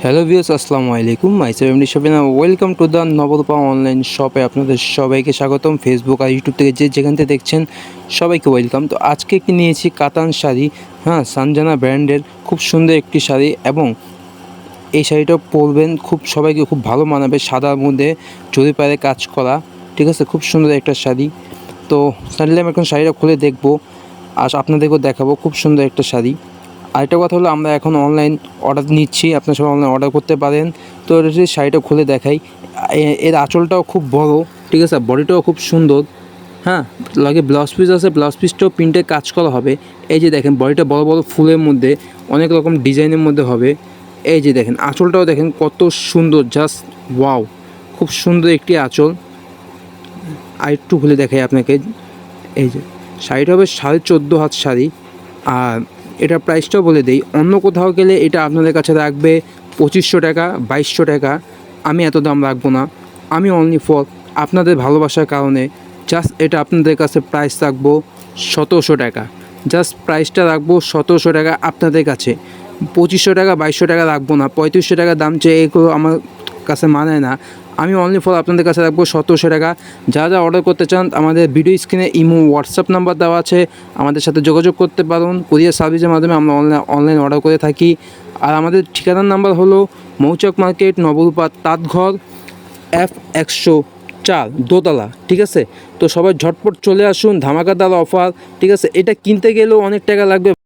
Hello viewers, আসসালামু আলাইকুম। Myself MD shopping, welcome to the Nabarupa online শপে আপনাদের সবাইকে স্বাগতম। ফেসবুক আর ইউটিউব থেকে যেখান থেকে দেখছেন সবাইকে ওয়েলকাম। তো আজকে কি নিয়েছি কাতান শাড়ি, সানজানা ব্র্যান্ডের খুব সুন্দর একটি শাড়ি, এবং এই শাড়িটা পরবেন সবাইকে খুব ভালো মানাবে। সাদার মধ্যে জরি পায়ে কাজ করা, ঠিক আছে, খুব সুন্দর একটা শাড়ি। তো শাড়িটা আমি এখন শাড়িটা খুলে দেখবো আর আপনাদেরকেও দেখাবো। খুব সুন্দর একটা শাড়ি। আরেকটা কথা হলো, আমরা এখন অনলাইন অর্ডার নিচ্ছি, আপনার সবাই অনলাইন অর্ডার করতে পারেন। তো যদি শাড়িটা খুলে দেখাই, এর আঁচলটাও খুব বড়, ঠিক আছে, বডিটাও খুব সুন্দর। লাগে ব্লাউজ পিস আছে, ব্লাউজ পিসটাও প্রিন্টে কাজ করা হবে। এই যে দেখেন, বডিটা বড় বড় ফুলের মধ্যে অনেক রকম ডিজাইনের মধ্যে হবে। এই যে দেখেন, আঁচলটাও দেখেন কত সুন্দর, জাস্ট ওয়াও, খুব সুন্দর একটি আঁচল। আর একটু খুলে দেখাই আপনাকে। এই যে শাড়িটা হবে 14.5 হাত শাড়ি। আর এটার প্রাইসটাও বলে দেই, অন্য কোথাও গেলে এটা আপনাদের কাছে রাখবে 2500 টাকা, 2200 টাকা। আমি এত দাম রাখবো না। আমি অনলি ফর আপনাদের ভালোবাসার কারণে জাস্ট এটা আপনাদের কাছে প্রাইস রাখবো 1700 টাকা। জাস্ট প্রাইসটা রাখবো 1700 টাকা আপনাদের কাছে। 2500 টাকা, 2200 টাকা রাখবো না। 3500 টাকা দাম চেয়ে এগুলো আমার কাছে মানায় না। আমি অনলি ফর আপনাদের কাছে রাখবো 1700 টাকা। যা অর্ডার করতে চান, আমাদের ভিডিও স্ক্রিনে ইমো হোয়াটসঅ্যাপ নাম্বার দেওয়া আছে, আমাদের সাথে যোগাযোগ করতে পারুন। কুরিয়ার সার্ভিসের মাধ্যমে আমরা অনলাইন অর্ডার করে থাকি। আর আমাদের ঠিকানার নাম্বার হলো মৌচাক মার্কেট, নবরূপা তাঁতঘর, F104 দোতলা, ঠিক আছে। তো সবাই ঝটপট চলে আসুন, ধামাকাদার অফার, ঠিক আছে। এটা কিনতে গেলেও অনেক টাকা লাগবে।